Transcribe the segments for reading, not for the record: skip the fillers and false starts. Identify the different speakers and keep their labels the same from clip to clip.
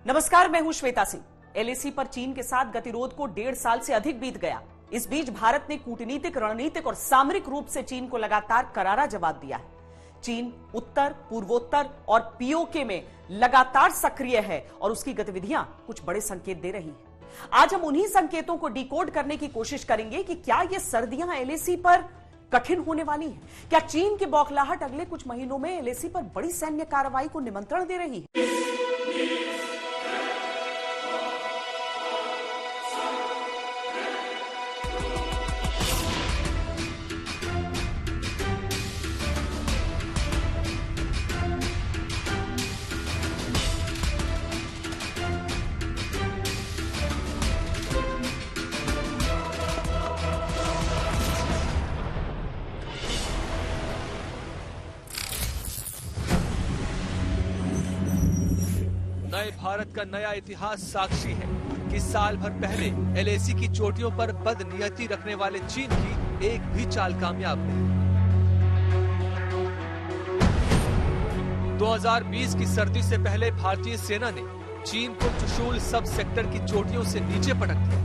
Speaker 1: नमस्कार, मैं हूं श्वेता सिंह। एलएसी पर चीन के साथ गतिरोध को 1.5 साल से अधिक बीत गया। इस बीच भारत ने कूटनीतिक, रणनीतिक और सामरिक रूप से चीन को लगातार करारा जवाब दिया है। चीन उत्तर, पूर्वोत्तर और पीओके में लगातार सक्रिय है और उसकी गतिविधियां कुछ बड़े संकेत दे रही हैं। आज हम उन्हीं संकेतों को डिकोड करने की कोशिश करेंगे कि क्या ये सर्दियां एलएसी पर कठिन होने वाली हैं? क्या चीन की बौखलाहट अगले कुछ महीनों में एलएसी पर बड़ी सैन्य कार्रवाई को निमंत्रण दे रही है?
Speaker 2: नए भारत का नया इतिहास साक्षी है कि साल भर पहले एलएसी की चोटियों पर बदनीयती रखने वाले चीन की एक भी चाल कामयाब नहीं। 2020 की सर्दी से पहले भारतीय सेना ने चीन को चुशूल सब सेक्टर की चोटियों से नीचे पटक दिया।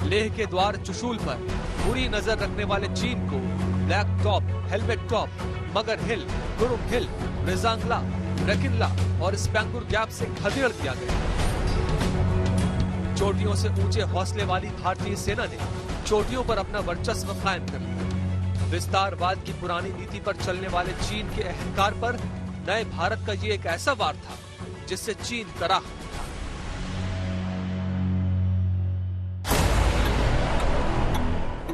Speaker 2: लेह के द्वार चुशूल पर बुरी नजर रखने वाले चीन को ब्लैक टॉप, हेलमेट टॉप, मगर हिल, गुरुंग हिल, रेजांगला, रकिनला और स्पैंगुर गैप से खदेड़ दिया गया। चोटियों से ऊंचे हौसले वाली भारतीय सेना ने चोटियों पर अपना वर्चस्व कायम कर लिया। विस्तारवाद की पुरानी नीति पर चलने वाले चीन के अहंकार पर नए भारत का ये एक ऐसा वार था जिससे चीन कराह था।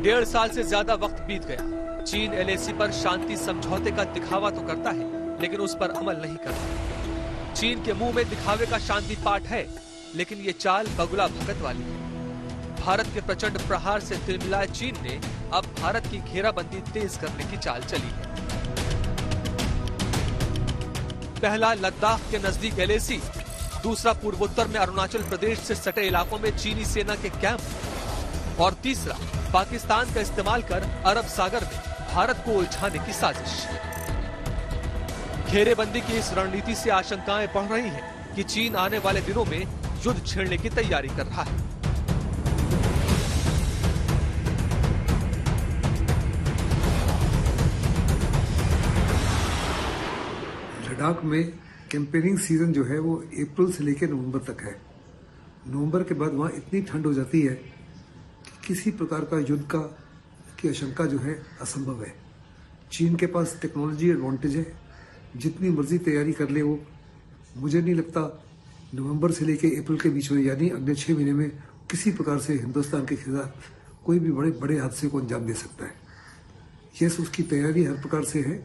Speaker 2: डेढ़ साल से ज्यादा वक्त बीत गया। चीन एलएसी पर शांति समझौते का दिखावा तो करता है लेकिन उस पर अमल नहीं करता। चीन के मुंह में दिखावे का शांति पाठ है लेकिन ये चाल बगुला भगत वाली है। भारत के प्रचंड प्रहार से तिलमिलाए चीन ने अब भारत की घेराबंदी तेज करने की चाल चली है। पहला लद्दाख के नजदीक एलएसी, दूसरा पूर्वोत्तर में अरुणाचल प्रदेश से सटे इलाकों में चीनी सेना के कैंप और तीसरा पाकिस्तान का इस्तेमाल कर अरब सागर में भारत को उलझाने की साजिश। घेरेबंदी की इस रणनीति से आशंकाएं बढ़ रही हैं कि चीन आने वाले दिनों में युद्ध छेड़ने की तैयारी कर रहा है।
Speaker 3: लद्दाख में कैंपेनिंग सीजन जो है वो अप्रैल से लेकर नवंबर तक है। नवंबर के बाद वहाँ इतनी ठंड हो जाती है कि किसी प्रकार का युद्ध की आशंका जो है असंभव है। चीन के पास टेक्नोलॉजी एडवांटेज है, जितनी मर्जी तैयारी कर ले वो, मुझे नहीं लगता नवंबर से लेकर अप्रैल के बीच में यानी अगले 6 महीने में किसी प्रकार से हिंदुस्तान के खिलाफ कोई भी बड़े बड़े हादसे को अंजाम दे सकता है। यस, उसकी तैयारी हर प्रकार से है।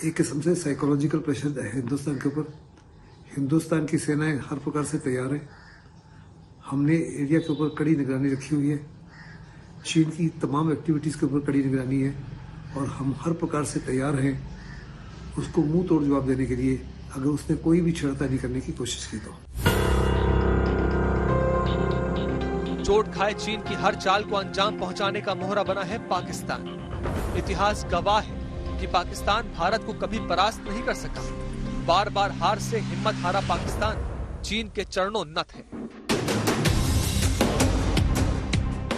Speaker 3: एक किस्म से साइकोलॉजिकल प्रेशर है हिंदुस्तान के ऊपर। हिंदुस्तान की सेनाएं हर प्रकार से तैयार है। हमने एरिया के ऊपर कड़ी निगरानी रखी हुई है। चीन की तमाम एक्टिविटीज़ के ऊपर कड़ी निगरानी है और हम हर प्रकार से तैयार हैं उसको मुंह तोड़ जवाब देने के लिए अगर उसने कोई भी छेड़खानी करने की कोशिश की तो।
Speaker 2: चोट खाए चीन की हर चाल को अंजाम पहुंचाने का मोहरा बना है पाकिस्तान। इतिहास गवाह है कि पाकिस्तान भारत को कभी परास्त नहीं कर सका। बार बार हार से हिम्मत हारा पाकिस्तान चीन के चरणों नत है।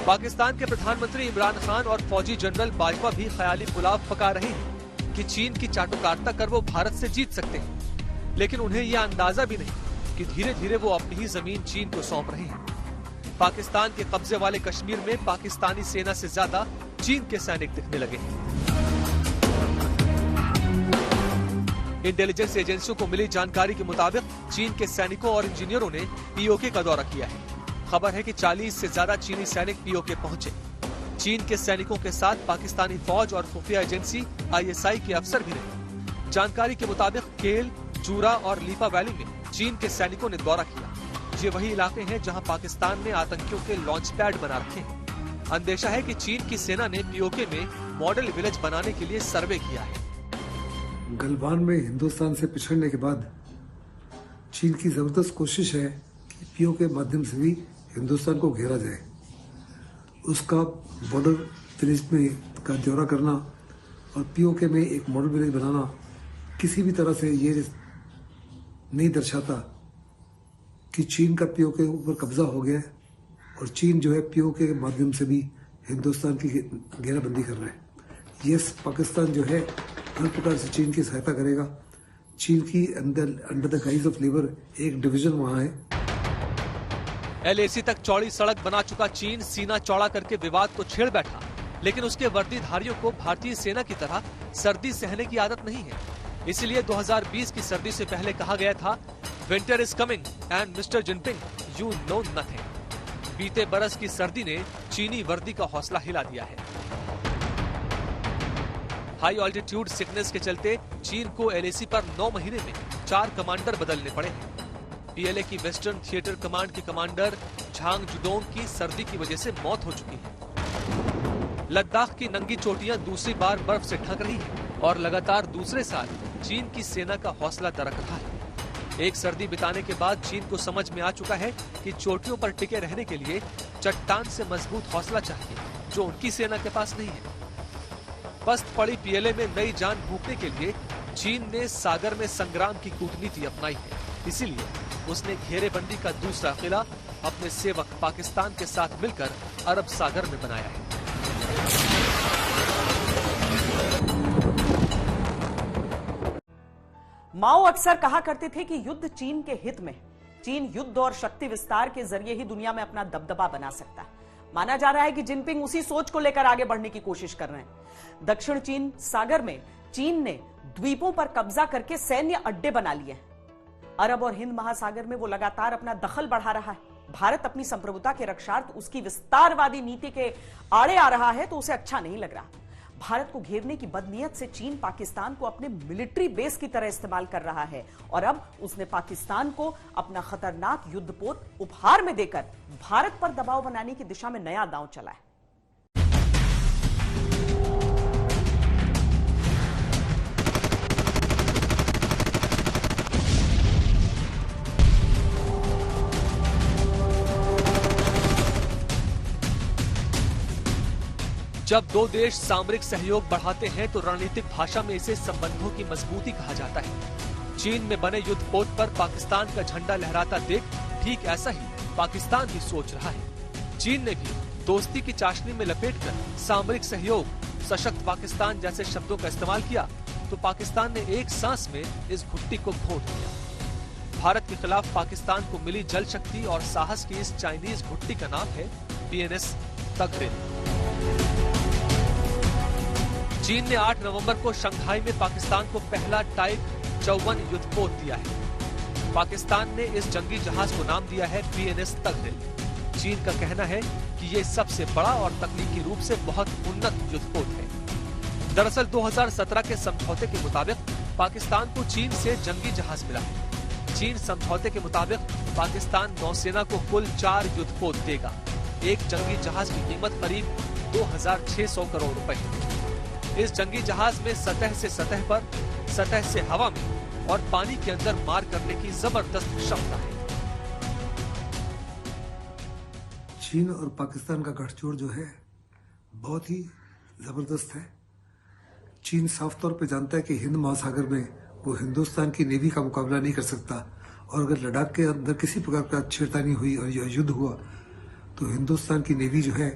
Speaker 2: पाकिस्तान के प्रधानमंत्री इमरान खान और फौजी जनरल बाजवा भी ख्याली पुलाव पका रहे हैं कि चीन की चाटुकारिता कर वो भारत से जीत सकते हैं, लेकिन उन्हें यह अंदाजा भी नहीं कि धीरे धीरे वो अपनी ही जमीन चीन को सौंप रहे हैं। पाकिस्तान के कब्जे वाले कश्मीर में पाकिस्तानी सेना से ज्यादा चीन के सैनिक दिखने लगे हैं। इंटेलिजेंस एजेंसियों को मिली जानकारी के मुताबिक चीन के सैनिकों और इंजीनियरों ने पीओके का दौरा किया है। खबर है कि 40 से ज्यादा चीनी सैनिक पीओके पहुंचे। चीन के सैनिकों के साथ पाकिस्तानी फौज और खुफिया एजेंसी आईएसआई के अफसर भी रहे। जानकारी के मुताबिक केल, चूरा और लीपा वैली में चीन के सैनिकों ने दौरा किया। ये वही इलाके हैं जहां पाकिस्तान ने आतंकियों के लॉन्च पैड बना रखे हैं। अंदेशा है कि चीन की सेना ने पीओके में मॉडल विलेज बनाने के लिए सर्वे किया है।
Speaker 3: गलवान में हिंदुस्तान से पिछड़ने के बाद चीन की जबरदस्त कोशिश है कि पीओके के माध्यम से भी हिंदुस्तान को घेरा जाए। उसका बॉर्डर विलेज में का दौरा करना और पीओके में एक मॉडल विलेज बनाना किसी भी तरह से ये नहीं दर्शाता कि चीन का पीओके के ऊपर कब्जा हो गया है और चीन जो है पीओके के माध्यम से भी हिंदुस्तान की घेराबंदी कर रहा है। यस, पाकिस्तान जो है हर प्रकार से चीन की सहायता करेगा। चीन की under the guys of labour एक डिवीजन वहां है।
Speaker 2: LAC तक चौड़ी सड़क बना चुका चीन सीना चौड़ा करके विवाद को छेड़ बैठा, लेकिन उसके वर्दीधारियों को भारतीय सेना की तरह सर्दी सहने की आदत नहीं है। इसलिए 2020 की सर्दी से पहले कहा गया था, winter is coming and mister Jinping you know nothing. बीते बरस की सर्दी ने चीनी वर्दी का हौसला हिला दिया है। हाई ऑल्टीट्यूड सिकनेस के चलते चीन को LAC पर 9 महीने में 4 कमांडर बदलने पड़े हैं। PLA की वेस्टर्न थिएटर कमांड के कमांडर झांग जुडोंग की सर्दी की वजह से मौत हो चुकी है। लद्दाख की नंगी चोटियां दूसरी बार बर्फ से ढक रही है और लगातार दूसरे साल चीन की सेना का हौसला दरक रहा है। एक सर्दी बिताने के बाद चीन को समझ में आ चुका है कि चोटियों पर टिके रहने के लिए चट्टान से मजबूत हौसला चाहिए, जो उनकी सेना के पास नहीं है। पस्त पड़ी PLA में नई जान फूंकने के लिए चीन ने सागर में संग्राम की कूटनीति अपनाई है। इसीलिए उसने घेरेबंदी का दूसरा किला अपने सेवक पाकिस्तान के साथ मिलकर अरब सागर में बनाया है।
Speaker 1: माओ अक्सर कहा करते थे कि युद्ध चीन के हित में। चीन युद्ध और शक्ति विस्तार के जरिए ही दुनिया में अपना दबदबा बना सकता है। माना जा रहा है कि जिनपिंग उसी सोच को लेकर आगे बढ़ने की कोशिश कर रहे हैं। दक्षिण चीन सागर में चीन ने द्वीपों पर कब्जा करके सैन्य अड्डे बना लिए हैं। अरब और हिंद महासागर में वो लगातार अपना दखल बढ़ा रहा है। भारत अपनी संप्रभुता के रक्षार्थ उसकी विस्तारवादी नीति के आड़े आ रहा है तो उसे अच्छा नहीं लग रहा। भारत को घेरने की बदनीयत से चीन पाकिस्तान को अपने मिलिट्री बेस की तरह इस्तेमाल कर रहा है और अब उसने पाकिस्तान को अपना खतरनाक युद्धपोत उपहार में देकर भारत पर दबाव बनाने की दिशा में नया दांव चला है।
Speaker 2: जब दो देश सामरिक सहयोग बढ़ाते हैं तो रणनीतिक भाषा में इसे संबंधों की मजबूती कहा जाता है। चीन में बने युद्धपोत पर पाकिस्तान का झंडा लहराता देख ठीक ऐसा ही पाकिस्तान भी सोच रहा है। चीन ने भी दोस्ती की चाशनी में लपेटकर सामरिक सहयोग, सशक्त पाकिस्तान जैसे शब्दों का इस्तेमाल किया तो पाकिस्तान ने एक सांस में इस घुट्टी को घोट लिया। भारत के खिलाफ पाकिस्तान को मिली जल शक्ति और साहस की इस चाइनीज घुट्टी का नाम है PNS तगरिल। चीन ने 8 नवंबर को शंघाई में पाकिस्तान को पहला टाइप 54 युद्धपोत दिया है। पाकिस्तान ने इस जंगी जहाज को नाम दिया है PNS तगरिल। चीन का कहना है कि ये सबसे बड़ा और तकनीकी रूप से बहुत उन्नत युद्धपोत है। दरअसल 2017 के समझौते के मुताबिक पाकिस्तान को चीन से जंगी जहाज मिला है। चीन समझौते के मुताबिक पाकिस्तान नौसेना को कुल 4 युद्धपोत देगा। एक जंगी जहाज की कीमत करीब 2600 करोड़ रुपए है। इस जंगी जहाज में सतह से सतह पर, सतह से हवा में और पानी के अंदर मार करने की जबरदस्त क्षमता है।
Speaker 3: चीन और पाकिस्तान का गठजोड़ जो है बहुत ही जबरदस्त है। चीन साफ तौर पे जानता है कि हिंद महासागर में वो हिंदुस्तान की नेवी का मुकाबला नहीं कर सकता और अगर लद्दाख के अंदर किसी प्रकार का छेड़खानी हुई और यह युद्ध हुआ तो हिंदुस्तान की नेवी जो है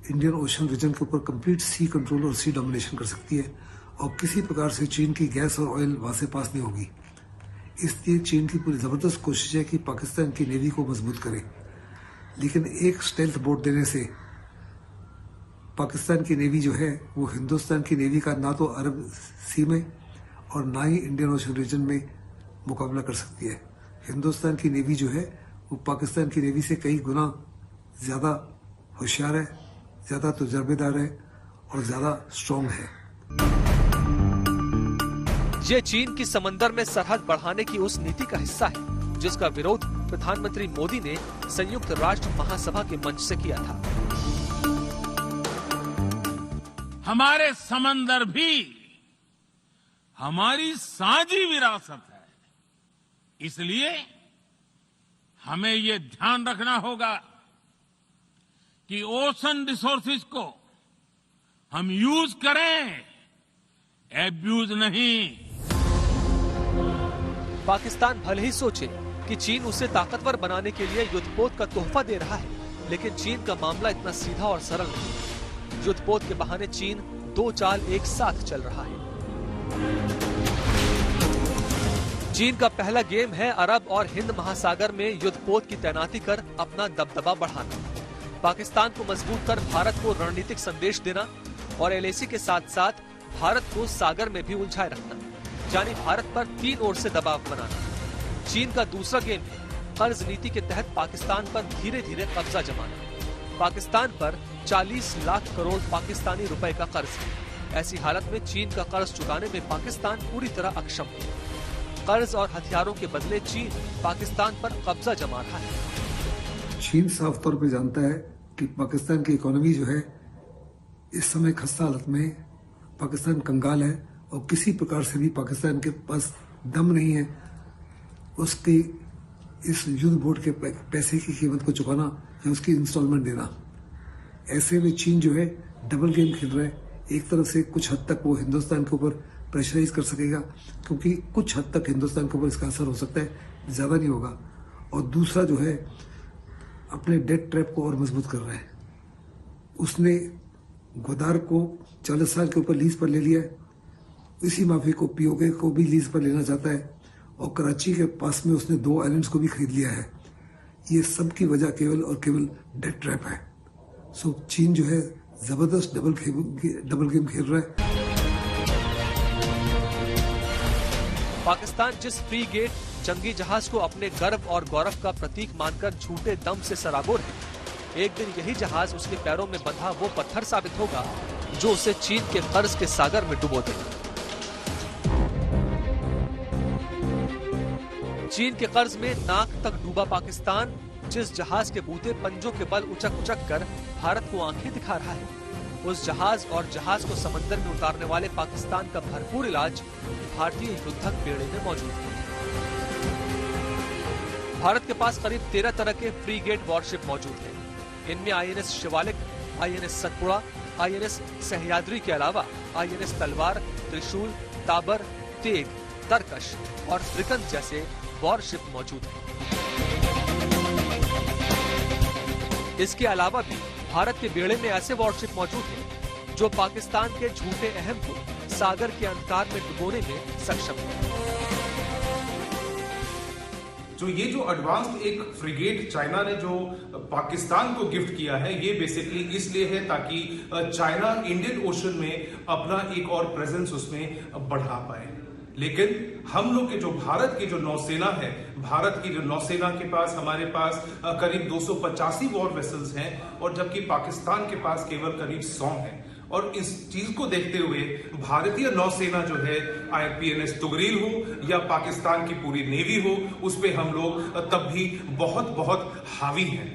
Speaker 3: इंडियन ओशन रीजन के ऊपर कंप्लीट सी कंट्रोल और सी डोमिनेशन कर सकती है और किसी प्रकार से चीन की गैस और ऑयल वहां से पास नहीं होगी। इसलिए चीन की पूरी जबरदस्त कोशिश है कि पाकिस्तान की नेवी को मजबूत करे, लेकिन एक स्टेल्थ बोट देने से पाकिस्तान की नेवी जो है वो हिंदुस्तान की नेवी का ना तो अरब सी में और ना ही इंडियन ओशन रीजन में मुकाबला कर सकती है। हिंदुस्तान की नेवी जो है वो पाकिस्तान की नेवी से कई गुना ज्यादा होशियार है, ज्यादा तजुर्बेदार है और ज्यादा स्ट्रॉन्ग है।
Speaker 2: ये चीन की समंदर में सरहद बढ़ाने की उस नीति का हिस्सा है जिसका विरोध प्रधानमंत्री मोदी ने संयुक्त राष्ट्र महासभा के मंच से किया था।
Speaker 4: हमारे समंदर भी हमारी साझी विरासत है, इसलिए हमें ये ध्यान रखना होगा कि ओशन रिसोर्सेज को हम यूज करें, एब्यूज नहीं।
Speaker 2: पाकिस्तान भले ही सोचे कि चीन उसे ताकतवर बनाने के लिए युद्धपोत का तोहफा दे रहा है, लेकिन चीन का मामला इतना सीधा और सरल नहीं है। युद्धपोत के बहाने चीन दो चाल एक साथ चल रहा है। चीन का पहला गेम है अरब और हिंद महासागर में युद्धपोत की तैनाती कर अपना दबदबा बढ़ाना, पाकिस्तान को मजबूत कर भारत को रणनीतिक संदेश देना और एलएसी के साथ साथ भारत को सागर में भी उलझाए रखना, यानी भारत पर तीन ओर से दबाव बनाना। चीन का दूसरा गेम है कर्ज नीति के तहत पाकिस्तान पर धीरे धीरे कब्जा जमाना। पाकिस्तान पर 40 लाख करोड़ पाकिस्तानी रुपए का कर्ज है। ऐसी हालत में चीन का कर्ज चुकाने में पाकिस्तान पूरी तरह अक्षम है। कर्ज और हथियारों के बदले चीन पाकिस्तान पर कब्जा जमा रहा है।
Speaker 3: चीन साफ तौर पे जानता है कि पाकिस्तान की इकोनॉमी जो है इस समय खस्ता हालत में, पाकिस्तान कंगाल है और किसी प्रकार से भी पाकिस्तान के पास दम नहीं है उसकी इस युद्ध बोर्ड के पैसे की कीमत को चुकाना या उसकी इंस्टॉलमेंट देना। ऐसे में चीन जो है डबल गेम खेल रहा है। एक तरफ से कुछ हद तक वो हिंदुस्तान के ऊपर प्रेशराइज कर सकेगा क्योंकि कुछ हद तक हिंदुस्तान के ऊपर इसका असर हो सकता है, ज्यादा नहीं होगा। और दूसरा जो है अपने डेट ट्रैप को और मजबूत कर रहा है। उसने ग्वादार को 40 साल के ऊपर लीज पर ले लिया है। इसी माफी को पीओके को भी लीज पर लेना चाहता है और कराची के पास में उसने 2 आइलैंड्स को भी खरीद लिया है। ये सब की वजह केवल और केवल डेट ट्रैप है। सो चीन जो है जबरदस्त डबल गेम खेल रहा है।
Speaker 2: पाकिस्तान जिस फ्रीगेट जंगी जहाज को अपने गर्व और गौरव का प्रतीक मानकर झूठे दम से सराबोर है, एक दिन यही जहाज उसके पैरों में बंधा वो पत्थर साबित होगा जो उसे चीन के कर्ज के सागर में डुबो देगा। चीन के कर्ज में नाक तक डूबा पाकिस्तान जिस जहाज के बूते पंजों के बल उचक उचक कर भारत को आंखें दिखा रहा है, उस जहाज और जहाज को समंदर में उतारने वाले पाकिस्तान का भरपूर इलाज भारतीय युद्धक बेड़े में मौजूद है। भारत के पास करीब 13 तरह के फ्रीगेट वॉरशिप मौजूद हैं। इनमें INS Shivalik, INS Satpura, INS Sahyadri के अलावा आईएनएस तलवार, त्रिशूल, ताबर, तेग, तरकश और त्रिकंत जैसे वॉरशिप मौजूद हैं। इसके अलावा भी भारत के बेड़े में ऐसे वॉरशिप मौजूद हैं जो पाकिस्तान के झूठे अहम को सागर के अंधकार में डुबोने में सक्षम है।
Speaker 5: जो ये जो एडवांस्ड एक फ्रिगेट चाइना ने जो पाकिस्तान को गिफ्ट किया है, ये बेसिकली इसलिए है ताकि चाइना इंडियन ओशन में अपना एक और प्रेजेंस उसमें बढ़ा पाए। लेकिन हम लोग के जो भारत की जो नौसेना है, भारत की जो नौसेना के पास हमारे पास करीब 285 वॉर वेसल्स हैं और जबकि पाकिस्तान के पास केवल करीब 100 हैं। और इस चीज को देखते हुए भारतीय नौसेना जो है IPNS तुगरील हो या पाकिस्तान की पूरी नेवी हो, उस पे हम लोग तब भी बहुत बहुत हावी हैं।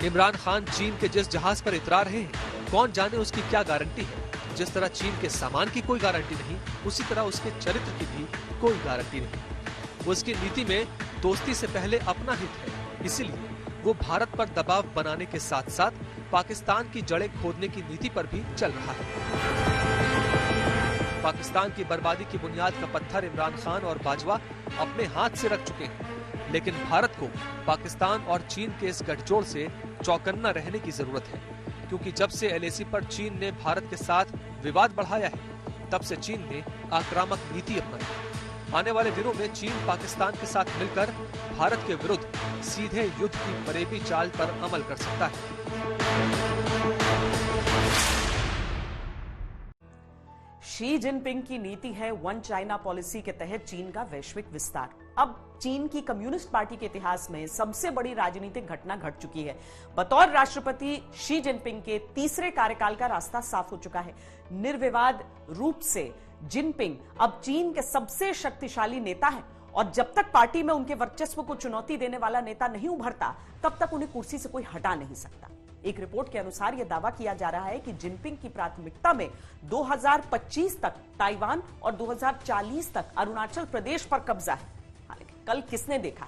Speaker 2: इमरान खान चीन के जिस जहाज पर इतरा रहे हैं, कौन जाने उसकी क्या गारंटी है। जिस तरह चीन के सामान की कोई गारंटी नहीं, उसी तरह उसके चरित्र की भी कोई गारंटी नहीं। उसकी नीति में दोस्ती से पहले अपना हित है, इसीलिए वो भारत पर दबाव बनाने के साथ साथ पाकिस्तान की जड़ें खोदने की नीति पर भी चल रहा है। पाकिस्तान की बर्बादी की बुनियाद का पत्थर इमरान खान और बाजवा अपने हाथ से रख चुके हैं, लेकिन भारत को पाकिस्तान और चीन के इस गठजोड़ से चौकन्ना रहने की जरूरत है, क्योंकि जब से LAC पर चीन ने भारत के साथ विवाद बढ़ाया है, तब से चीन ने आक्रामक नीति अपनाई। आने वाले दिनों में चीन पाकिस्तान के साथ मिलकर भारत के विरुद्ध सीधे युद्ध की फरेबी चाल पर अमल कर सकता है।
Speaker 1: शी जिनपिंग की नीति है वन चाइना पॉलिसी के तहत चीन का वैश्विक विस्तार। अब चीन की कम्युनिस्ट पार्टी के इतिहास में सबसे बड़ी राजनीतिक घटना घट चुकी है। बतौर राष्ट्रपति शी जिनपिंग के तीसरे कार्यकाल का रास्ता साफ हो चुका है। निर्विवाद रूप से जिनपिंग अब चीन के सबसे शक्तिशाली नेता हैं और जब तक पार्टी में उनके वर्चस्व को चुनौती देने वाला नेता नहीं उभरता, तब तक उन्हें कुर्सी से कोई हटा नहीं सकता। एक रिपोर्ट के अनुसार यह दावा किया जा रहा है कि जिनपिंग की प्राथमिकता में 2025 तक ताइवान और 2040 तक अरुणाचल प्रदेश पर कब्जा है। हालांकि कल किसने देखा?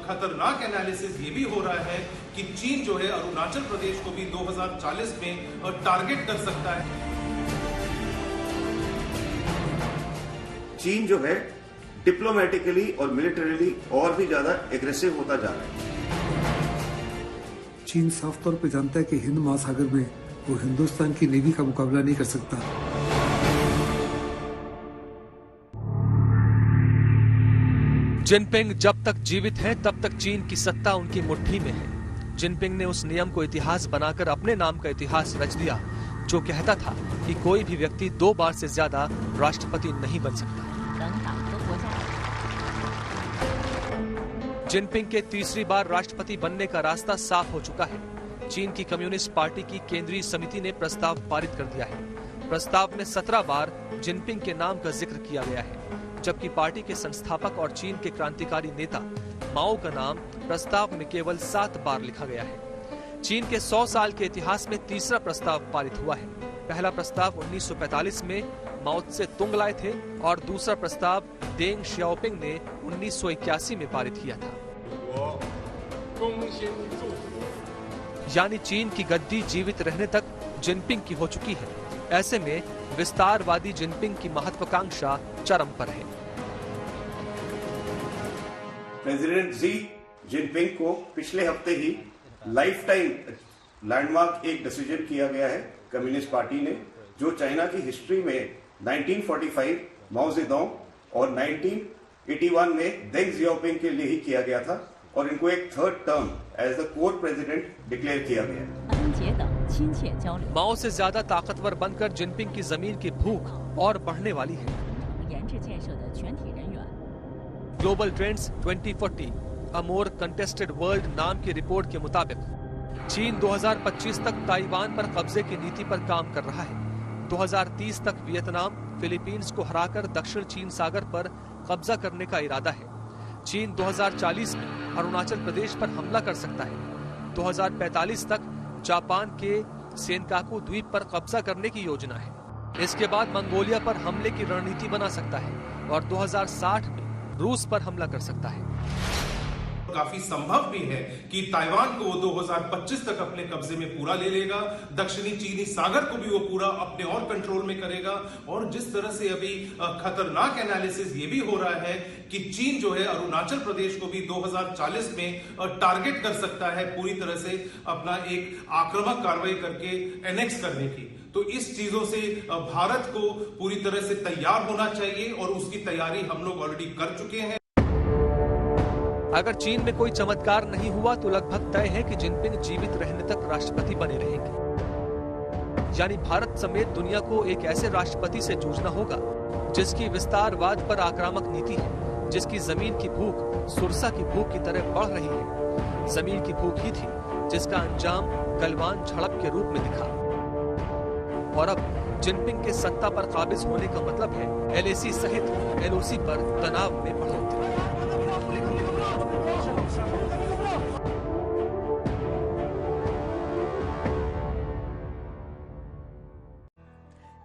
Speaker 5: खतरनाक एनालिसिस ये भी हो रहा है कि चीन जो है अरुणाचल प्रदेश को भी 2040 में टारगेट कर सकता है।
Speaker 6: चीन जो है डिप्लोमेटिकली और मिलिटरीली और भी ज्यादा एग्रेसिव होता जा रहा है।
Speaker 3: चीन साफ तौर पे जानता है कि हिंद महासागर में वो हिंदुस्तान की नेवी का मुकाबला नहीं कर सकता।
Speaker 2: जिनपिंग जब तक जीवित हैं तब तक चीन की सत्ता उनकी मुट्ठी में है। जिनपिंग ने उस नियम को इतिहास बनाकर अपने नाम का इतिहास रच दिया जो कहता था कि कोई भी व्यक्ति 2 बार से ज्यादा राष्ट्रपति नहीं बन सकता। जिनपिंग के तीसरी बार राष्ट्रपति बनने का रास्ता साफ हो चुका है। चीन की कम्युनिस्ट पार्टी की केंद्रीय समिति ने प्रस्ताव पारित कर दिया है। प्रस्ताव में 17 बार जिनपिंग के नाम का जिक्र किया गया है, जबकि पार्टी के संस्थापक और चीन के क्रांतिकारी नेता माओ का नाम प्रस्ताव में केवल 7 बार लिखा गया है। चीन के 100 साल के इतिहास में तीसरा प्रस्ताव पारित हुआ है। पहला प्रस्ताव 1945 में माओ त्से तुंग लाए थे और दूसरा प्रस्ताव देंग शियाओपिंग ने 1981 में पारित किया था। यानी चीन की गद्दी जीवित रहने तक जिनपिंग की हो चुकी है। ऐसे में विस्तारवादी जिनपिंग की महत्वाकांक्षा चरम पर है।
Speaker 6: प्रेसिडेंट शी जिनपिंग को पिछले हफ्ते ही लाइफ टाइम लैंडमार्क एक डिसीजन किया गया है कम्युनिस्ट पार्टी ने, जो चाइना की हिस्ट्री में 1945 माओ जेडोंग और 1981 में देंग जियाओपिंग के लिए ही किया गया था और इनको एक 3rd term as the core president declare किया गया।
Speaker 2: माओ से ज्यादा ताकतवर बनकर जिनपिंग की जमीन की भूख और बढ़ने वाली है। ग्लोबल ट्रेंड्स 2040 अ मोर कंटेस्टेड वर्ल्ड नाम की रिपोर्ट के मुताबिक चीन 2025 तक ताइवान पर कब्जे की नीति पर काम कर रहा है। 2030 तक वियतनाम, फिलीपींस को हराकर दक्षिण चीन सागर पर कब्जा करने का इरादा है। चीन 2040 में अरुणाचल प्रदेश पर हमला कर सकता है। 2045 तक जापान के सेनकाकू द्वीप पर कब्जा करने की योजना है। इसके बाद मंगोलिया पर हमले की रणनीति बना सकता है और 2060 में रूस पर हमला कर सकता है।
Speaker 5: काफी संभव भी है कि ताइवान को 2025 तक अपने कब्जे में पूरा ले लेगा, दक्षिणी चीनी सागर को भी वो पूरा अपने और कंट्रोल में करेगा। और जिस तरह से अभी खतरनाक एनालिसिस ये भी हो रहा है कि चीन जो है अरुणाचल प्रदेश को भी 2040 में टारगेट कर सकता है पूरी तरह से अपना एक आक्रामक कार्रवाई करके एनेक्स करने की। तो इस चीजों से भारत को पूरी तरह से तैयार होना चाहिए और उसकी तैयारी हम लोग ऑलरेडी कर चुके हैं।
Speaker 2: अगर चीन में कोई चमत्कार नहीं हुआ तो लगभग तय है कि जिनपिंग जीवित रहने तक राष्ट्रपति बने रहेंगे। यानी भारत समेत दुनिया को एक ऐसे राष्ट्रपति से जूझना होगा जिसकी विस्तारवाद पर आक्रामक नीति है, जिसकी जमीन की भूख सुरसा की भूख की तरह बढ़ रही है। जमीन की भूख ही थी जिसका अंजाम गलवान झड़प के रूप में दिखा। और अब जिनपिंग के सत्ता पर काबिज होने का मतलब है LAC सहित LOC पर तनाव में बढ़ोतरी।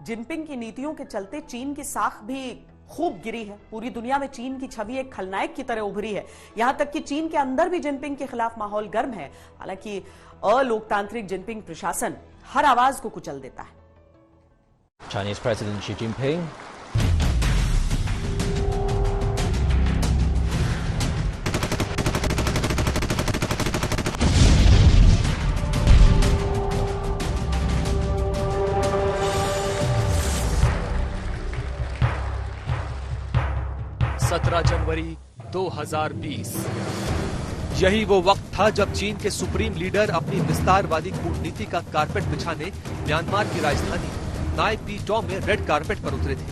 Speaker 1: जिनपिंग की नीतियों के चलते चीन की साख भी खूब गिरी है। पूरी दुनिया में चीन की छवि एक खलनायक की तरह उभरी है। यहां तक कि चीन के अंदर भी जिनपिंग के खिलाफ माहौल गर्म है। हालांकि अलोकतांत्रिक जिनपिंग प्रशासन हर आवाज को कुचल देता है।
Speaker 7: Chinese President Xi Jinping
Speaker 2: जनवरी 2020 यही वो वक्त था जब चीन के सुप्रीम लीडर अपनी विस्तारवादी कूटनीति का कारपेट बिछाने म्यांमार की राजधानी नाय पी टॉ में रेड कारपेट पर उतरे थे।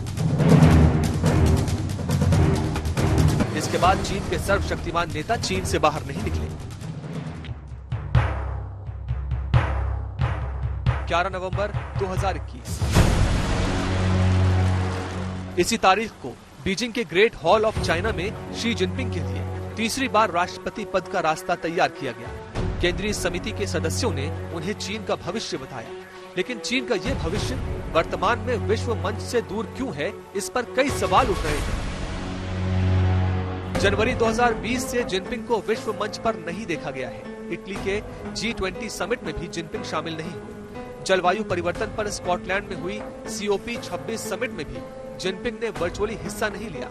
Speaker 2: इसके बाद चीन के सर्वशक्तिमान नेता चीन से बाहर नहीं निकले। 11 नवंबर 2021 इसी तारीख को बीजिंग के ग्रेट हॉल ऑफ चाइना में शी जिनपिंग के लिए तीसरी बार राष्ट्रपति पद का रास्ता तैयार किया गया। केंद्रीय समिति के सदस्यों ने उन्हें चीन का भविष्य बताया, लेकिन चीन का ये भविष्य वर्तमान में विश्व मंच से दूर क्यों है, इस पर कई सवाल उठ रहे हैं। जनवरी 2020 से जिनपिंग को विश्व मंच पर नहीं देखा गया है। इटली के G20 समिट में भी जिनपिंग शामिल नहीं हुए। जलवायु परिवर्तन पर स्कॉटलैंड में हुई COP26 समिट में भी जिनपिंग ने वर्चुअली हिस्सा नहीं लिया।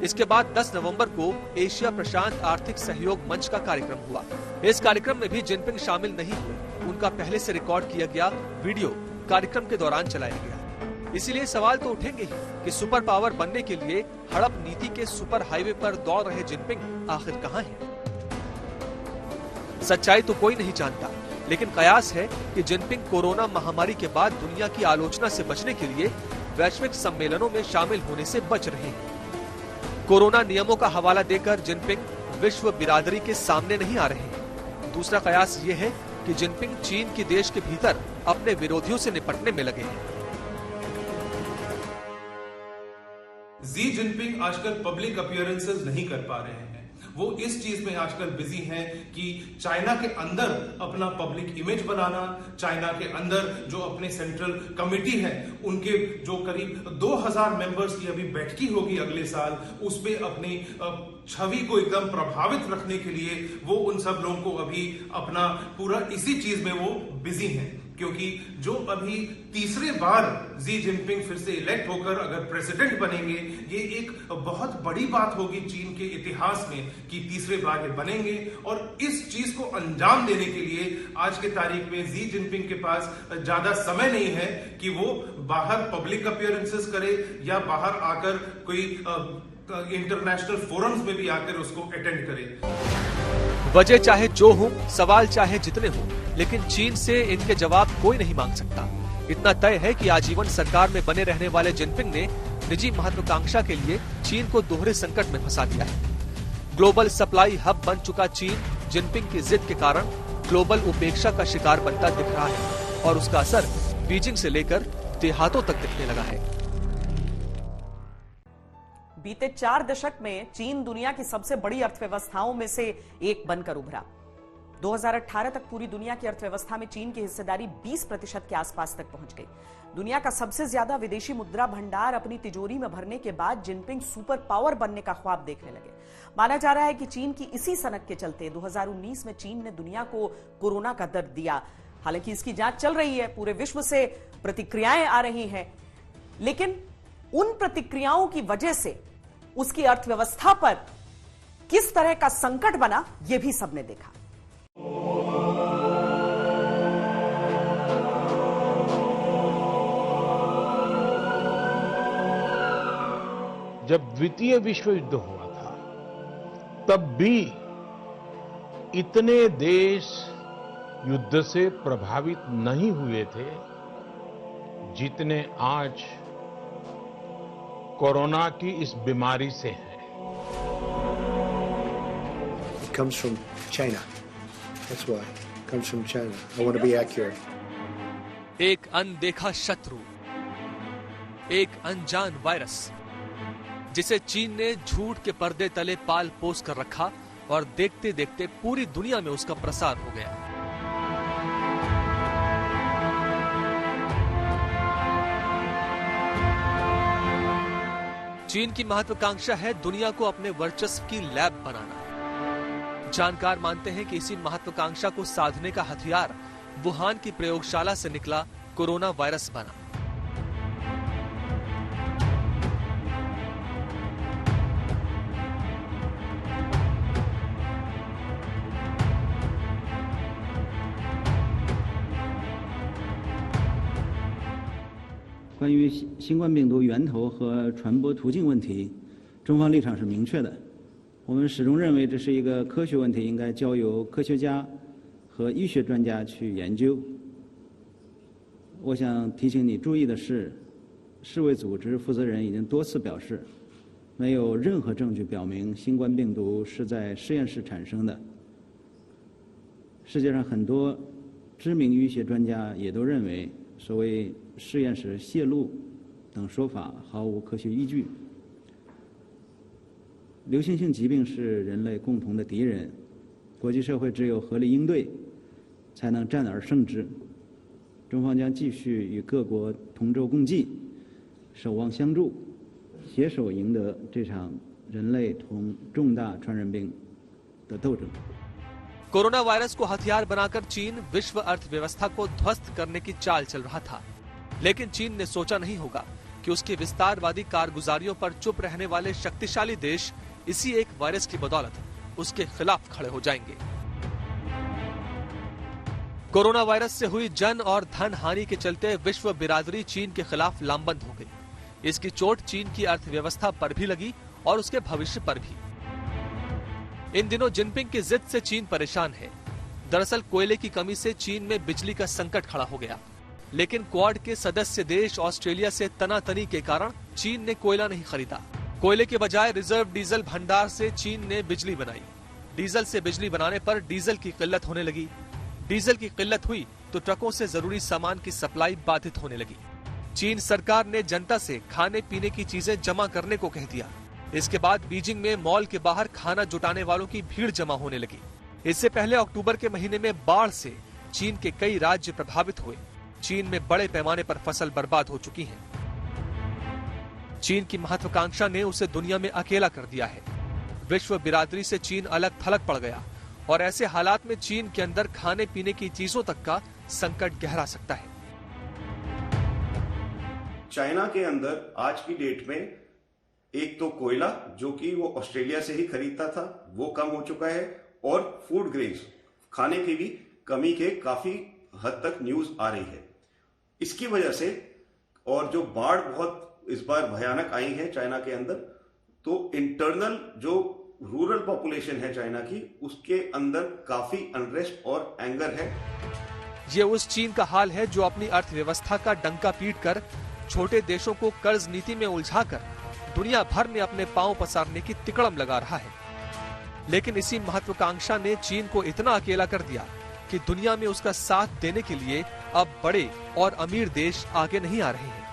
Speaker 2: इसके बाद 10 नवंबर को एशिया प्रशांत आर्थिक सहयोग मंच का कार्यक्रम हुआ। इस कार्यक्रम में भी जिनपिंग शामिल नहीं हुए। उनका पहले से रिकॉर्ड किया गया वीडियो कार्यक्रम के दौरान चलाया गया। इसीलिए सवाल तो उठेंगे ही कि सुपर पावर बनने के लिए हड़प नीति के सुपर हाईवे पर दौड़ रहे जिनपिंग आखिर कहां हैं? सच्चाई तो कोई नहीं जानता, लेकिन कयास है कि जिनपिंग कोरोना महामारी के बाद दुनिया की आलोचना से बचने के लिए वैश्विक सम्मेलनों में शामिल होने से बच रहे हैं। कोरोना नियमों का हवाला देकर जिनपिंग विश्व बिरादरी के सामने नहीं आ रहे हैं। दूसरा कयास ये है कि जिनपिंग चीन के देश के भीतर अपने विरोधियों से निपटने में लगे हैं।
Speaker 5: जी जिनपिंग आजकल पब्लिक अपीयरेंसेस नहीं कर पा रहे हैं। वो इस चीज में आजकल बिजी हैं कि चाइना के अंदर अपना पब्लिक इमेज बनाना, चाइना के अंदर जो अपने सेंट्रल कमेटी है उनके जो करीब 2000 मेंबर्स की अभी बैठकी होगी अगले साल, उस पे अपनी छवि को एकदम प्रभावित रखने के लिए वो उन सब लोगों को अभी अपना पूरा इसी चीज में वो बिजी हैं। क्योंकि जो अभी तीसरे बार जी जिनपिंग फिर से इलेक्ट होकर अगर प्रेसिडेंट बनेंगे, ये एक बहुत बड़ी बात होगी चीन के इतिहास में कि तीसरे बार ये बनेंगे। और इस चीज को अंजाम देने के लिए आज के तारीख में जी जिनपिंग के पास ज्यादा समय नहीं है कि वो बाहर पब्लिक अपीयरेंसेस करे या बाहर आकर कोई इंटरनेशनल फोरम्स में भी आकर उसको अटेंड करे।
Speaker 2: वजह चाहे जो हो, सवाल चाहे जितने हो, लेकिन चीन से इनके जवाब कोई नहीं मांग सकता। इतना तय है कि आजीवन सरकार में बने रहने वाले जिनपिंग ने निजी महत्वाकांक्षा के लिए चीन को दोहरे संकट में फंसा दिया है। ग्लोबल सप्लाई हब बन चुका चीन जिनपिंग की जिद के कारण ग्लोबल उपेक्षा का शिकार बनता दिख रहा है और उसका असर बीजिंग से लेकर देहातों तक दिखने लगा है।
Speaker 1: बीते 4 दशक में चीन दुनिया की सबसे बड़ी अर्थव्यवस्थाओं में से एक बनकर उभरा। 2018 तक पूरी दुनिया की अर्थव्यवस्था में चीन की हिस्सेदारी 20% के आसपास तक पहुंच गई। दुनिया का सबसे ज्यादा विदेशी मुद्रा भंडार अपनी तिजोरी में भरने के बाद जिनपिंग सुपर पावर बनने का ख्वाब देखने लगे। माना जा रहा है कि चीन की इसी सनक के चलते 2019 में चीन ने दुनिया को कोरोना का दर्द दिया। हालांकि इसकी जांच चल रही है, पूरे विश्व से प्रतिक्रियाएं आ रही हैं, लेकिन उन प्रतिक्रियाओं की वजह से उसकी अर्थव्यवस्था पर किस तरह का संकट बना, यह भी सबने देखा।
Speaker 4: जब द्वितीय विश्व युद्ध हुआ था, तब भी इतने देश युद्ध से प्रभावित नहीं हुए थे जितने आज कोरोना की इस बीमारी से है।
Speaker 8: It comes from China. That's why. It comes from China. I want to be accurate.
Speaker 2: एक अनदेखा शत्रु, एक अनजान वायरस, जिसे चीन ने झूठ के पर्दे तले पाल पोस कर रखा और देखते देखते पूरी दुनिया में उसका प्रसार हो गया। चीन की महत्वाकांक्षा है दुनिया को अपने वर्चस्व की लैब बनाना। जानकार मानते हैं कि इसी महत्वाकांक्षा को साधने का हथियार वुहान की प्रयोगशाला से निकला कोरोना वायरस बना।
Speaker 9: 关于新冠病毒源头和传播途径问题，中方立场是明确的。我们始终认为这是一个科学问题，应该交由科学家和医学专家去研究。我想提醒你注意的是，世卫组织负责人已经多次表示，没有任何证据表明新冠病毒是在实验室产生的。世界上很多知名医学专家也都认为，所谓实验室泄露等说法毫无科学依据。流行性疾病是人类共同的敌人，国际社会只有合力应对，才能战而胜之。中方将继续与各国同舟共济，守望相助，携手赢得这场人类同重大传染病的斗争。
Speaker 2: कोरोना वायरस को हथियार बनाकर चीन विश्व अर्थव्यवस्था को ध्वस्त करने की चाल चल रहा था, लेकिन चीन ने सोचा नहीं होगा कि उसकी विस्तारवादी कारगुजारियों पर चुप रहने वाले शक्तिशाली देश इसी एक वायरस की बदौलत उसके खिलाफ खड़े हो जाएंगे। कोरोना वायरस से हुई जन और धन हानि के चलते विश्व बिरादरी चीन के खिलाफ लामबंद हो गई। इसकी चोट चीन की अर्थव्यवस्था पर भी लगी और उसके भविष्य पर भी। इन दिनों जिनपिंग की जिद से चीन परेशान है। दरअसल कोयले की कमी से चीन में बिजली का संकट खड़ा हो गया, लेकिन क्वाड के सदस्य देश ऑस्ट्रेलिया से तनातनी के कारण चीन ने कोयला नहीं खरीदा। कोयले के बजाय रिजर्व डीजल भंडार से चीन ने बिजली बनाई। डीजल से बिजली बनाने पर डीजल की किल्लत होने लगी। डीजल की किल्लत हुई तो ट्रकों से जरूरी सामान की सप्लाई बाधित होने लगी। चीन सरकार ने जनता से खाने पीने की चीजें जमा करने को कह दिया। इसके बाद बीजिंग में मॉल के बाहर खाना जुटाने वालों की भीड़ जमा होने लगी। इससे पहले अक्टूबर के महीने में बाढ़ से चीन के कई राज्य प्रभावित हुए। चीन में बड़े पैमाने पर फसल बर्बाद हो चुकी है। चीन की महत्वाकांक्षा ने उसे दुनिया में अकेला कर दिया है। विश्व बिरादरी से चीन अलग थलग पड़ गया और ऐसे हालात में चीन के अंदर खाने पीने की चीजों तक का संकट गहरा सकता है।
Speaker 6: चाइना के अंदर आज की डेट में एक तो कोयला जो कि वो ऑस्ट्रेलिया से ही खरीदता था वो कम हो चुका है, और फूड ग्रेन्स खाने की भी कमी के काफी हद तक न्यूज आ रही है। इसकी वजह से और जो बाढ़ बहुत इस बार भयानक आई है चाइना के अंदर, तो इंटरनल जो रूरल पॉपुलेशन है चाइना की, उसके अंदर काफी अनरेस्ट और एंगर है।
Speaker 2: ये उस चीन का हाल है जो अपनी अर्थव्यवस्था का डंका पीटकर छोटे देशों को कर्ज नीति में उलझाकर दुनिया भर में अपने पांव पसारने की तिकड़म लगा रहा है। लेकिन इसी महत्वाकांक्षा ने चीन को इतना अकेला कर दिया कि दुनिया में उसका साथ देने के लिए अब बड़े और अमीर देश आगे नहीं आ रहे हैं।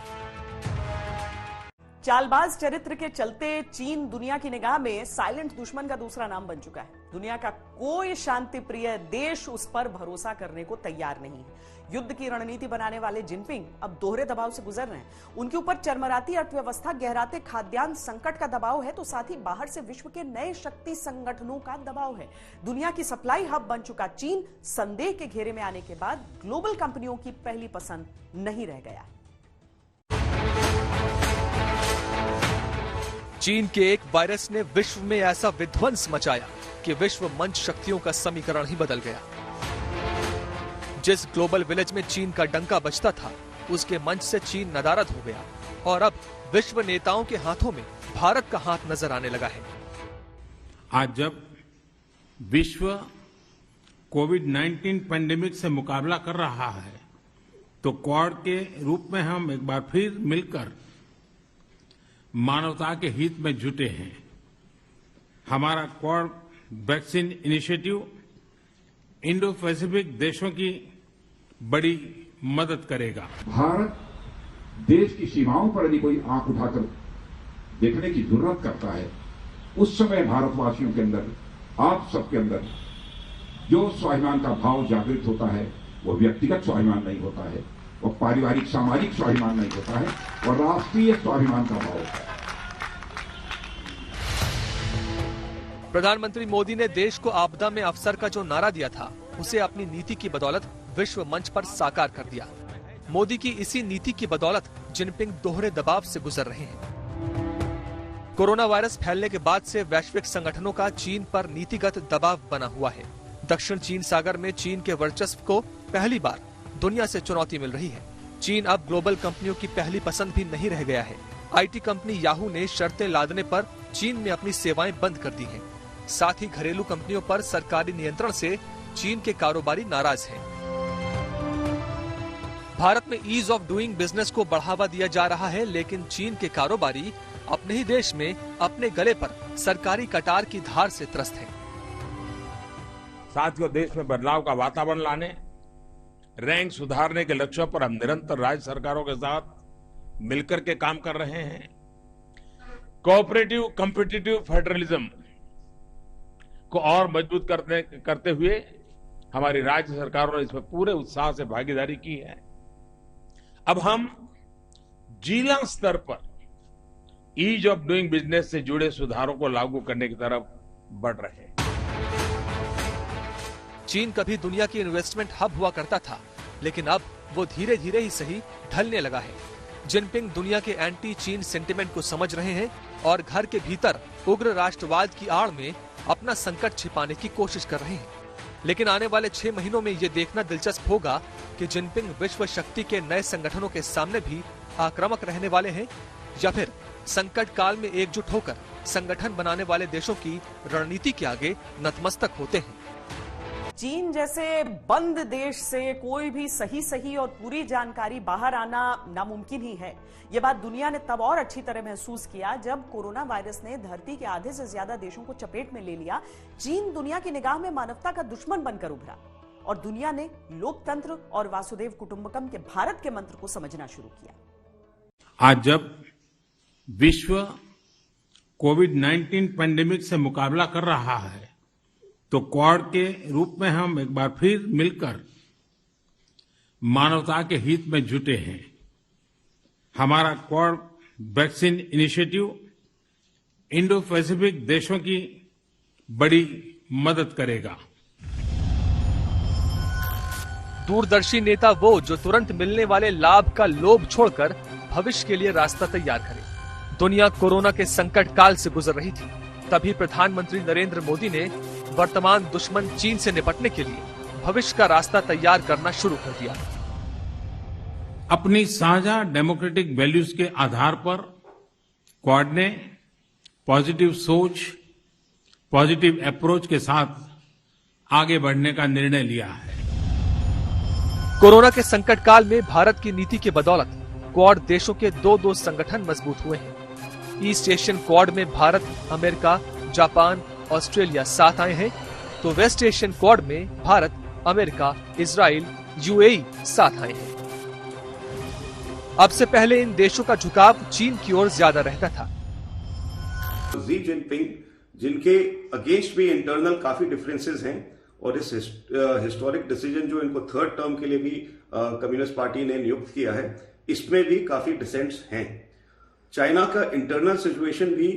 Speaker 1: चालबाज चरित्र के चलते चीन दुनिया की निगाह में साइलेंट दुश्मन का दूसरा नाम बन चुका है। दुनिया का कोई शांति प्रिय देश उस पर भरोसा करने को तैयार नहीं है। युद्ध की रणनीति बनाने वाले जिनपिंग अब दोहरे दबाव से गुजर रहे हैं। उनके ऊपर चरमराती अर्थव्यवस्था, गहराते खाद्यान्न संकट का दबाव है, तो साथ ही बाहर से विश्व के नए शक्ति संगठनों का दबाव है। दुनिया की सप्लाई हब बन चुका चीन संदेह के घेरे में आने के बाद ग्लोबल कंपनियों की पहली पसंद नहीं रह गया।
Speaker 2: चीन के एक वायरस ने विश्व में ऐसा विध्वंस मचाया कि विश्व मंच शक्तियों का समीकरण ही बदल गया। जिस ग्लोबल विलेज में चीन का डंका बजता था, उसके मंच से चीन नदारद हो गया और अब विश्व नेताओं के हाथों में भारत का हाथ नजर आने लगा है।
Speaker 4: आज जब विश्व कोविड-19 पैंडेमिक से मुकाबला कर रहा है, तो क्वाड के रूप में हम एक बार फिर मिलकर मानवता के हित में जुटे हैं। हमारा quad vaccine initiative Indo Pacific देशों की बड़ी मदद करेगा।
Speaker 10: भारत देश की सीमाओं पर यदि कोई आंख उठाकर देखने की जरूरत करता है, उस समय भारतवासियों के अंदर, आप सबके अंदर जो स्वाभिमान का भाव जागृत होता है, वो व्यक्तिगत स्वाभिमान नहीं होता है, वो पारिवारिक सामाजिक स्वाभिमान नहीं होता है, और राष्ट्रीय स्वाभिमान का भाव होता है।
Speaker 2: प्रधानमंत्री मोदी ने देश को आपदा में अवसर का जो नारा दिया था, उसे अपनी नीति की बदौलत विश्व मंच पर साकार कर दिया। मोदी की इसी नीति की बदौलत जिनपिंग दोहरे दबाव से गुजर रहे हैं। कोरोना वायरस फैलने के बाद से वैश्विक संगठनों का चीन पर नीतिगत दबाव बना हुआ है। दक्षिण चीन सागर में चीन के वर्चस्व को पहली बार दुनिया से चुनौती मिल रही है। चीन अब ग्लोबल कंपनियों की पहली पसंद भी नहीं रह गया है। आईटी कंपनी याहू ने शर्तें लादने पर चीन में अपनी सेवाएं बंद कर दी हैं। साथ ही घरेलू कंपनियों पर सरकारी नियंत्रण से चीन के कारोबारी नाराज हैं। भारत में ईज ऑफ डूइंग बिजनेस को बढ़ावा दिया जा रहा है, लेकिन चीन के कारोबारी अपने ही देश में अपने गले पर सरकारी कटार की धार से त्रस्त हैं।
Speaker 4: साथियों, देश में बदलाव का वातावरण लाने, रैंक सुधारने के लक्ष्यों पर हम निरंतर राज्य सरकारों के साथ मिलकर के काम कर रहे हैं। कोऑपरेटिव कॉम्पिटिटिव फेडरलिज्म को और मजबूत करते हुए हमारी राज्य सरकारों ने इसमें पूरे उत्साह से भागीदारी की है। अब हम जिला स्तर पर ईज ऑफ डूइंग बिजनेस से जुड़े सुधारों को लागू करने की तरफ बढ़ रहे हैं।
Speaker 2: चीन कभी दुनिया की इन्वेस्टमेंट हब हुआ करता था, लेकिन अब वो धीरे धीरे ही सही ढलने लगा है। जिनपिंग दुनिया के एंटी चीन सेंटिमेंट को समझ रहे हैं और घर के भीतर उग्र राष्ट्रवाद की आड़ में अपना संकट छिपाने की कोशिश कर रहे हैं। लेकिन आने वाले 6 महीनों में ये देखना दिलचस्प होगा कि जिनपिंग विश्व शक्ति के नए संगठनों के सामने भी आक्रामक रहने वाले हैं या फिर संकट काल में एकजुट होकर संगठन बनाने वाले देशों की रणनीति के आगे नतमस्तक होते हैं।
Speaker 1: चीन जैसे बंद देश से कोई भी सही और पूरी जानकारी बाहर आना नामुमकिन ही है। ये बात दुनिया ने तब और अच्छी तरह महसूस किया जब कोरोना वायरस ने धरती के आधे से ज्यादा देशों को चपेट में ले लिया। चीन दुनिया की निगाह में मानवता का दुश्मन बनकर उभरा और दुनिया ने लोकतंत्र और वासुदेव कुटुंबकम के भारत के मंत्र को समझना शुरू किया।
Speaker 4: आज जब विश्व कोविड-19 पैंडेमिक से मुकाबला कर रहा है, तो क्वाड के रूप में हम एक बार फिर मिलकर मानवता के हित में जुटे हैं। हमारा quad vaccine initiative Indo Pacific देशों की बड़ी मदद करेगा।
Speaker 2: दूरदर्शी नेता वो जो तुरंत मिलने वाले लाभ का लोभ छोड़कर भविष्य के लिए रास्ता तैयार करे। दुनिया कोरोना के संकट काल से गुजर रही थी, तभी प्रधानमंत्री नरेंद्र मोदी ने वर्तमान दुश्मन चीन से निपटने के लिए भविष्य का रास्ता तैयार करना शुरू कर दिया।
Speaker 4: अपनी साझा डेमोक्रेटिक वैल्यूज के आधार पर क्वाड ने पॉजिटिव सोच, पॉजिटिव अप्रोच के साथ आगे बढ़ने का निर्णय लिया है।
Speaker 2: कोरोना के संकट काल में भारत की नीति की बदौलत क्वाड देशों के दो संगठन मजबूत हुए हैं। ईस्ट एशियन क्वाड में भारत, अमेरिका, जापान, ऑस्ट्रेलिया साथ आए हैं, तो वेस्ट एशियन क्वाड में भारत, अमेरिका, इजराइल, यूएई साथ आए हैं। अब से पहले इन देशों का झुकाव चीन की ओर ज्यादा रहता था।
Speaker 6: जी जिनपिंग, जिनके अगेंस्ट भी इंटरनल काफी डिफरेंसेस हैं और इस हिस्टोरिक डिसीजन जो इनको 3rd टर्म के लिए भी कम्युनिस्ट पार्टी ने नियुक्त किया है, इसमें भी काफी डिसेंट्स हैं। चाइना का इंटरनल सिचुएशन भी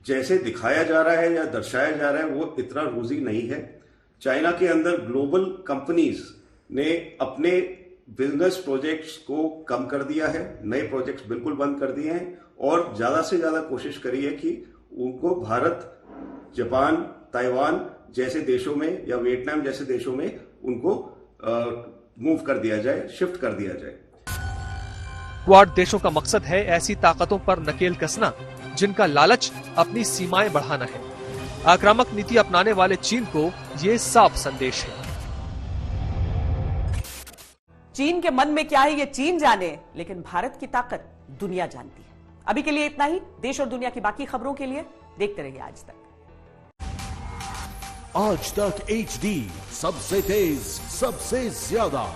Speaker 6: जैसे दिखाया जा रहा है या दर्शाया जा रहा है वो इतना रोजी नहीं है। चाइना के अंदर ग्लोबल कंपनीज ने अपने बिजनेस प्रोजेक्ट्स को कम कर दिया है, नए प्रोजेक्ट्स बिल्कुल बंद कर दिए हैं और ज्यादा से ज्यादा कोशिश करी है कि उनको भारत, जापान, ताइवान जैसे देशों में या वियतनाम जैसे देशों में उनको मूव कर दिया जाए, शिफ्ट कर दिया जाए।
Speaker 2: क्वाड देशों का मकसद है ऐसी ताकतों पर नकेल कसना जिनका लालच अपनी सीमाएं बढ़ाना है। आक्रामक नीति अपनाने वाले चीन को ये साफ संदेश है।
Speaker 1: चीन के मन में क्या है ये चीन जाने, लेकिन भारत की ताकत दुनिया जानती है। अभी के लिए इतना ही। देश और दुनिया की बाकी खबरों के लिए देखते रहिए आज तक।
Speaker 11: आज तक HD, सबसे तेज, सबसे ज्यादा।